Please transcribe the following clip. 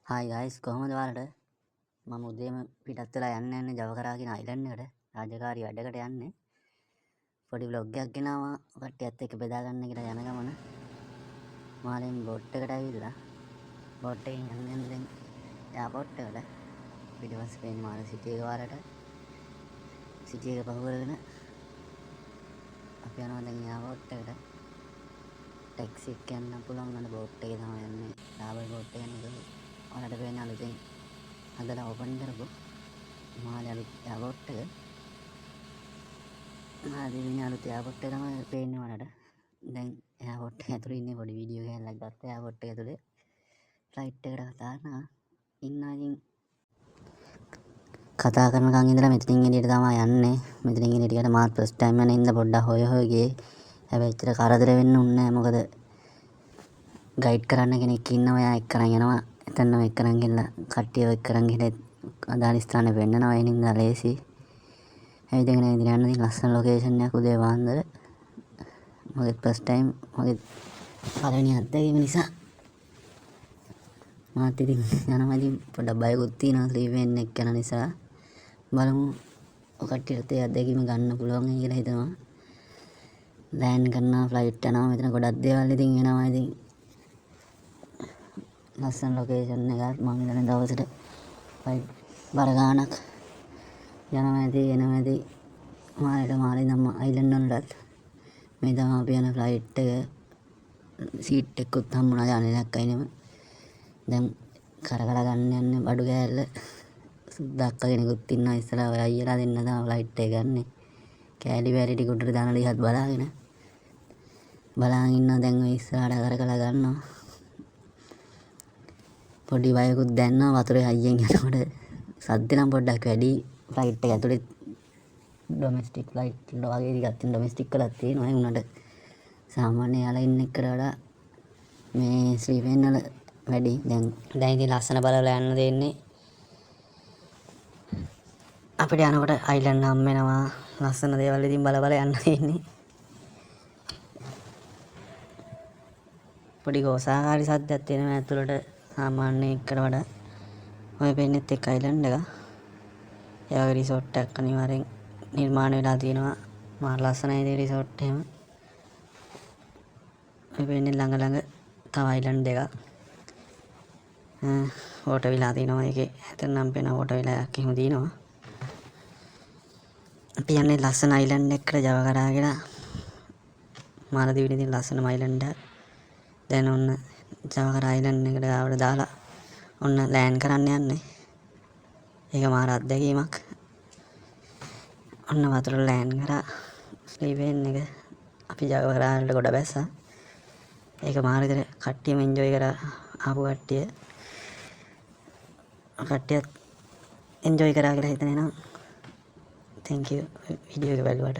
hi guys කොහොමද ඔයාලට මම උදේම පිටත් වෙලා යන්නේ ජවකරා කියන අයිලන්ඩ් එකට රාජකාරී වැඩකට යන්නේ පොඩි vlog එකක් ගෙනාවා කට්ටියත් එක්ක බෙදා ගන්න කියලා යන ගමන මාලෙන් බෝට් එකට ඇවිල්ලා බෝට් එකෙන් යන්නේ දැන් එයාපෝට් එකට පිටිපස්සේ පේන මාල සිටි එක වලට සිටි එක පහු කරගෙන අපි යනවා දැන් එයාපෝට් එකට ටැක්සි එක යන්න පුළුවන් අන්න බෝට් එකේ තමයි යන්නේ ඩාබල් බෝට් එක යන්නේ ඔයාලට පේන අලුතෙන් හදලා ඕපන් කරපු මාළේ අලුත් එයාපෝට් එක ආදී අලුත් එයාපෝට් එක තමයි පේන්නේ ඔයාලට දැන් එයාපෝට් එක ඇතුලේ ඉන්නේ පොඩි වීඩියෝ එකක් ගත්තා එයාපෝට් එක ඇතුලේ ෆ්ලයිට් එකට කතානවා ඉතින් කතා කරනකන් ඉඳලා මෙතනින් එළියට තමයි යන්නේ මෙතනින් එළියට ගියාට මාත් ෆස්ට් ටයිම් යන ඉඳලා පොඩ්ඩක් හොය ගියේ හැබැයි ඇත්තට කරදර වෙන්න ඕනේ නැහැ මොකද ගයිඩ් කරන්න කෙනෙක් ඉන්නවා එයා එක්කරන් යනවා එතනම එක්කරන් ගිහලා කට්ටියව එක්කරන් ගිහලා අදාළ ස්ථානේ පෙන්නනවා ඒ නින්දා ලේසි ඇවිදගෙන ඉඳලා යන්න ඉතින් ලස්සන ලොකේෂන් එකක් උදේ පාන්දර මගේ ෆස්ට් ටයිම් මගේ පළවෙනි අත්දැකීම නිසා මාත් ඉතින් යනවා ඉතින් පොඩ්ඩක් බයකුත් තියෙනවා ස්ලීප් එක යන නිසා බලමු ඔය කට්ටියට ඒ අත්දැකීම ගන්න පුළුවන් කියලා හිතනවා ලෑන්ඩ් කරනවා ෆ්ලයිට් යනවා මෙතන ගොඩක් දේවල් ඉතින් වෙනවා ඉතින් ලස්සන ලොකේෂන් එකක් මම ඉඳන් දවසට ෆ්ලයිට් බර ගානක් යනවා ඇති එනවා ඇති මාලේ නම් අයිලන්ඩ් වලට මේ තමයි අපි යන ෆ්ලයිට් එක සීට් එකකුත් හම්බුණා යන්නේ නැක්කයිනෙම දැන් කරකලා ගන්න යන්නේ බඩු ගෑල්ල සුද්දක්ක කෙනෙකුත් ඉන්නවා ඉස්සරහා ඔය අයියලා දෙන්න තමයි ෆ්ලයිට් එක ගන්නෙ කෑලි වැලි ටික උඩට දාලා ඉහත් බලාගෙන ඉන්නවා දැන් ඔය ඉස්සරහට කරකලා ගන්නවා පොඩි බයකුත් දැනෙනවා වතුරේ හයියෙන් යනකොට සද්ද නම් පොඩ්ඩක් වැඩි ෆ්ලයිට් එක ඇතුලේ ඩොමෙස්ටික් ෆ්ලයිට් වගේ ටිකක් තියෙන ඩොමෙස්ටික් වලක් තියෙනවා ඒ උනට සාමාන්‍ය යාලා ඉන්න එකට වඩා මේ ස්ලීප් වල වැඩි දැන් ඉතින් ලස්සන බලවලා යන්න දෙන්නේ අපිට යනකොට අයිලන්ඩ් හම් වෙනවා ලස්සන දේවල් ඉතින් බල යන්න දෙන්නේ පොඩි ගෝසාකාරී සද්දයක් තියෙනවා ඇතුළට සාමාන්‍ය එකට වඩා ඔය පෙන්නේත් එක්ක අයිලන්ඩ් එක ඒ වගේ රිසෝට් එකක් අනිවාර්යෙන් නිර්මාණය වෙලා තියෙනවා මා ලස්සනයි ඒ රිසෝට් එහෙම ඔය පෙන්නේ ළඟ තව අයිලන්ඩ් දෙකක් වෝටර් විලා තියෙනවා ඒකේ එතනනම් පේන වෝටර් විලා එකක් එහෙම තියෙනවා අපි යන්නේ ලස්සන අයිලන්ඩ් එකකට ජවකරා කියලා මාලදීවිනේ තියෙන ලස්සනම අයිලන්ඩ් එක දැන් ඔන්න ජවකරා අයිලන්ඩ් එකට ආවට දාලා ඔන්න ලෑන්ඩ් කරන්න යන්නේ ඒක මාර අත්දැකීමක් ඔන්න වතුර ලෑන්ඩ් කරා ස්ලීප් එක අපි ජවකරා වලට ගොඩ බැස්සා ඒක මාර විතර කට්ටියම එන්ජොයි කරා ආපු කට්ටියත් එන්ජොයි කරා කියලා හිතනවා thank you වීඩියෝ එක බලුවට